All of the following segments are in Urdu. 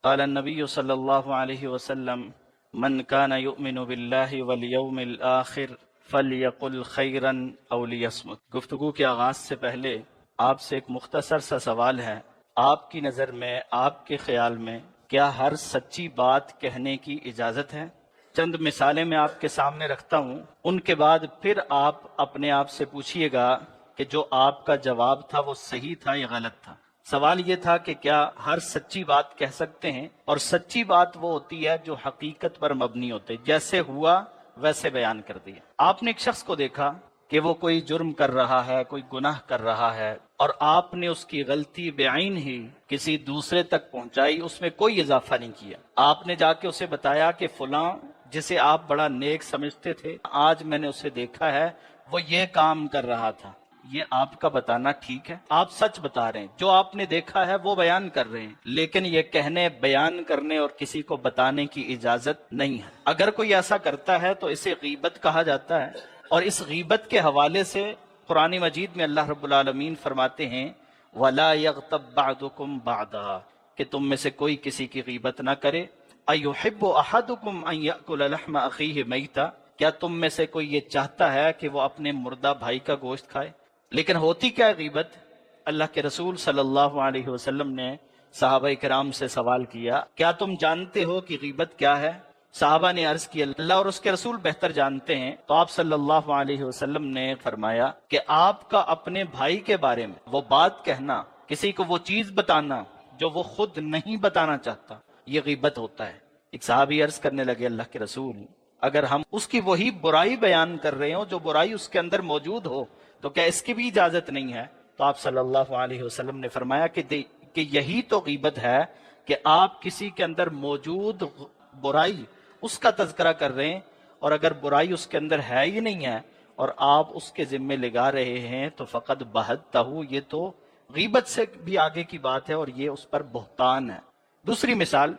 قال النبی صلی اللہ علیہ وسلم من کان یؤمن باللہ والیوم الآخر فلیقل خیرا او لیصمت۔ گفتگو کے آغاز سے پہلے آپ سے ایک مختصر سا سوال ہے، آپ کی نظر میں، آپ کے خیال میں کیا ہر سچی بات کہنے کی اجازت ہے؟ چند مثالیں میں آپ کے سامنے رکھتا ہوں، ان کے بعد پھر آپ اپنے آپ سے پوچھئے گا کہ جو آپ کا جواب تھا وہ صحیح تھا یا غلط تھا۔ سوال یہ تھا کہ کیا ہر سچی بات کہہ سکتے ہیں؟ اور سچی بات وہ ہوتی ہے جو حقیقت پر مبنی ہوتے، جیسے ہوا ویسے بیان کر دیا۔ آپ نے ایک شخص کو دیکھا کہ وہ کوئی جرم کر رہا ہے، کوئی گناہ کر رہا ہے، اور آپ نے اس کی غلطی بعین ہی کسی دوسرے تک پہنچائی، اس میں کوئی اضافہ نہیں کیا۔ آپ نے جا کے اسے بتایا کہ فلاں جسے آپ بڑا نیک سمجھتے تھے، آج میں نے اسے دیکھا ہے وہ یہ کام کر رہا تھا۔ یہ آپ کا بتانا ٹھیک ہے؟ آپ سچ بتا رہے ہیں، جو آپ نے دیکھا ہے وہ بیان کر رہے ہیں، لیکن یہ کہنے، بیان کرنے اور کسی کو بتانے کی اجازت نہیں ہے۔ اگر کوئی ایسا کرتا ہے تو اسے غیبت کہا جاتا ہے، اور اس غیبت کے حوالے سے قرآن مجید میں اللہ رب العالمین فرماتے ہیں وَلَا يَغْتَبْ بَعْضُكُمْ بَعْضًا، کہ تم میں سے کوئی کسی کی غیبت نہ کرے۔ أَيُحِبُّ أَحَدُكُمْ أَن يَأْكُلَ لَحْمَ أَخِيهِ مَيْتًا، کیا تم میں سے کوئی یہ چاہتا ہے کہ وہ اپنے مردہ بھائی کا گوشت کھائے؟ لیکن ہوتی کیا غیبت؟ اللہ کے رسول صلی اللہ علیہ وسلم نے صحابہ کرام سے سوال کیا، کیا تم جانتے ہو کہ غیبت کیا ہے؟ صحابہ نے عرض کی اللہ اور اس کے رسول بہتر جانتے ہیں۔ تو آپ صلی اللہ علیہ وسلم نے فرمایا کہ آپ کا اپنے بھائی کے بارے میں وہ بات کہنا، کسی کو وہ چیز بتانا جو وہ خود نہیں بتانا چاہتا، یہ غیبت ہوتا ہے۔ ایک صحابی عرض کرنے لگے اللہ کے رسول، اگر ہم اس کی وہی برائی بیان کر رہے ہوں جو برائی اس کے اندر موجود ہو تو کیا اس کی بھی اجازت نہیں ہے؟ تو آپ صلی اللہ علیہ وسلم نے فرمایا کہ یہی تو غیبت ہے کہ آپ کسی کے اندر موجود برائی اس کا تذکرہ کر رہے ہیں، اور اگر برائی اس کے اندر ہے ہی نہیں ہے اور آپ اس کے ذمے لگا رہے ہیں تو فقط بہتہ، یہ تو غیبت سے بھی آگے کی بات ہے اور یہ اس پر بہتان ہے۔ دوسری مثال،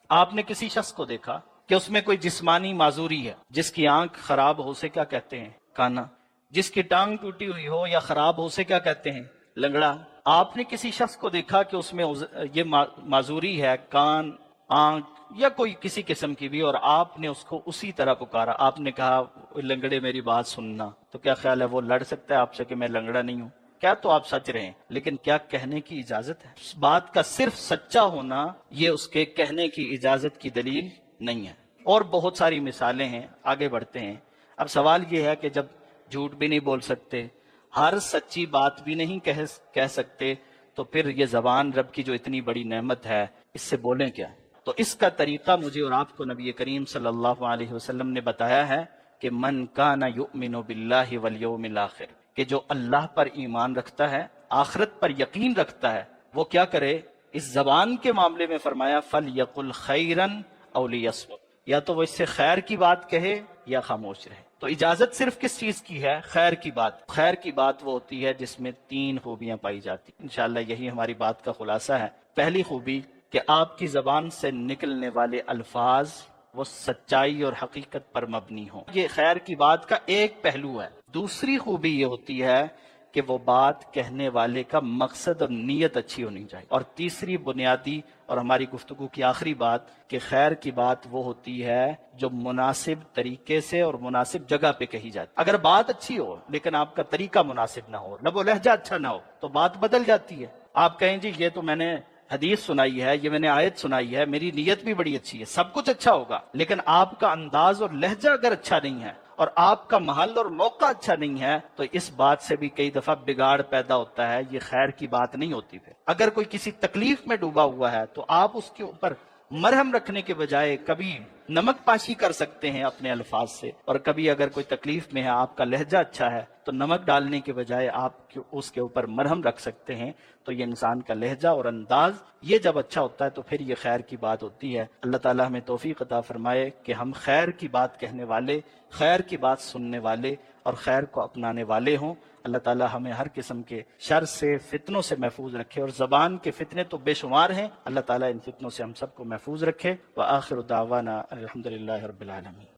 آپ نے کسی شخص کو دیکھا کہ اس میں کوئی جسمانی معذوری ہے، جس کی آنکھ خراب ہو سے کیا کہتے ہیں؟ کانا۔ جس کی ٹانگ ٹوٹی ہوئی ہو یا خراب ہو سے کیا کہتے ہیں؟ لنگڑا۔ آپ نے کسی شخص کو دیکھا کہ اس میں یہ معذوری ہے، کان، آنکھ یا کوئی کسی قسم کی بھی، اور آپ نے اس کو اسی طرح پکارا، آپ نے کہا لنگڑے میری بات سننا، تو کیا خیال ہے وہ لڑ سکتا ہے آپ سے کہ میں لنگڑا نہیں ہوں؟ کیا تو آپ سچ رہے ہیں، لیکن کیا کہنے کی اجازت ہے؟ اس بات کا صرف سچا ہونا یہ اس کے کہنے کی اجازت کی دلیل نہیں ہے۔ اور بہت ساری مثالیں ہیں، آگے بڑھتے ہیں۔ اب سوال یہ ہے کہ جب جھوٹ بھی نہیں بول سکتے، ہر سچی بات بھی نہیں کہہ سکتے، تو پھر یہ زبان رب کی جو اتنی بڑی نعمت ہے، اس سے بولیں کیا؟ تو اس کا طریقہ مجھے اور آپ کو نبی کریم صلی اللہ علیہ وسلم نے بتایا ہے کہ من کان یؤمن باللہ والیوم الآخر، کہ جو اللہ پر ایمان رکھتا ہے، آخرت پر یقین رکھتا ہے، وہ کیا کرے؟ اس زبان کے معاملے میں فرمایا فلیقل خیرا او لیصمت، یا تو وہ اس سے خیر کی بات کہے یا خاموش رہے۔ تو اجازت صرف کس چیز کی ہے؟ خیر کی بات۔ خیر کی بات وہ ہوتی ہے جس میں 3 خوبیاں پائی جاتی ہیں۔ انشاءاللہ یہی ہماری بات کا خلاصہ ہے۔ پہلی خوبی کہ آپ کی زبان سے نکلنے والے الفاظ وہ سچائی اور حقیقت پر مبنی ہوں، یہ خیر کی بات کا ایک پہلو ہے۔ دوسری خوبی یہ ہوتی ہے کہ وہ بات کہنے والے کا مقصد اور نیت اچھی ہونی چاہیے۔ اور تیسری بنیادی اور ہماری گفتگو کی آخری بات کہ خیر کی بات وہ ہوتی ہے جو مناسب طریقے سے اور مناسب جگہ پہ کہی جاتی۔ اگر بات اچھی ہو لیکن آپ کا طریقہ مناسب نہ ہو، لب و لہجہ اچھا نہ ہو، تو بات بدل جاتی ہے۔ آپ کہیں جی یہ تو میں نے حدیث سنائی ہے، یہ میں نے آیت سنائی ہے، میری نیت بھی بڑی اچھی ہے، سب کچھ اچھا ہوگا، لیکن آپ کا انداز اور لہجہ اگر اچھا نہیں ہے اور آپ کا محل اور موقع اچھا نہیں ہے تو اس بات سے بھی کئی دفعہ بگاڑ پیدا ہوتا ہے، یہ خیر کی بات نہیں ہوتی۔ پھر اگر کوئی کسی تکلیف میں ڈوبا ہوا ہے تو آپ اس کے اوپر مرہم رکھنے کے بجائے کبھی نمک پاشی کر سکتے ہیں اپنے الفاظ سے، اور کبھی اگر کوئی تکلیف میں ہے، آپ کا لہجہ اچھا ہے تو نمک ڈالنے کے بجائے آپ اس کے اوپر مرہم رکھ سکتے ہیں۔ تو یہ انسان کا لہجہ اور انداز یہ جب اچھا ہوتا ہے تو پھر یہ خیر کی بات ہوتی ہے۔ اللہ تعالیٰ ہمیں توفیق عطا فرمائے کہ ہم خیر کی بات کہنے والے، خیر کی بات سننے والے اور خیر کو اپنانے والے ہوں۔ اللہ تعالیٰ ہمیں ہر قسم کے شر سے، فتنوں سے محفوظ رکھے، اور زبان کے فتنے تو بے شمار ہیں، اللہ تعالیٰ ان فتنوں سے ہم سب کو محفوظ رکھے۔ وآخر دعوانا الحمدللہ رب العالمین۔